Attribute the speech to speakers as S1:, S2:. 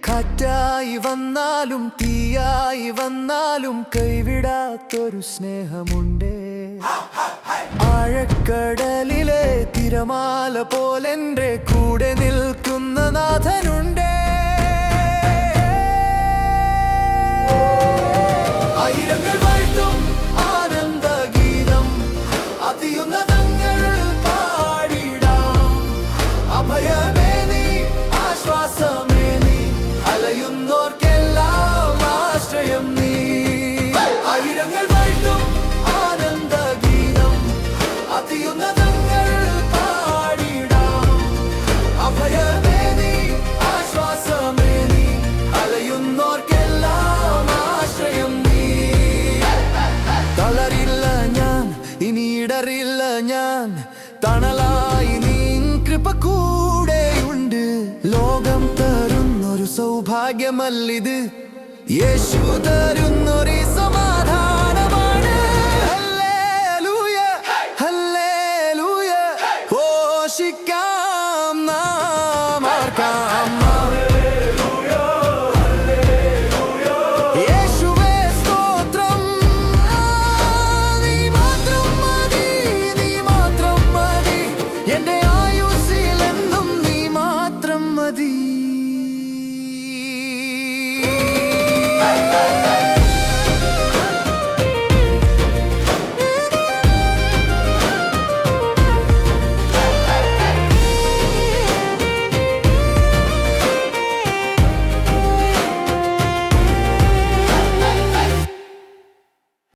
S1: കാറ്റായി വന്നാലും തീയായി വന്നാലും കൈവിടാത്തൊരു സ്നേഹമുണ്ടേ. ആഴക്കടലിലെ തിരമാല പോലെന്റെ കൂടെ നിൽക്കുന്ന നാഥനുണ്ടേ. ആയിരങ്ങൾ വാഴ്ത്തും ആനന്ദഗീതം അതിയുന്നതങ്ങൾ പാടിടാം. അഭയമേ നീ, ആശ്വാസമേ നീ, അലയുന്നോർക്കെല്ലാം ആശ്രയം നീ. ആയിരങ്ങൾ വാഴ്ത്തും ആനന്ദഗീതം അതിയുന്നതങ്ങൾ പാടിടാം. അഭയമേ നീ, ആശ്വാസമേ നീ, അലയുന്നോർക്കെല്ലാം ആശ്രയം നീ. തളരില്ല ഞാൻ, ഇനി ഇടറില്ല ഞാൻ, തണലായി നീ കൃപ കൂടെയുണ്ട്. ലോകം തരുന്നൊരു സൗഭാഗ്യമല്ലിത്, യേശു തരുന്നൊരു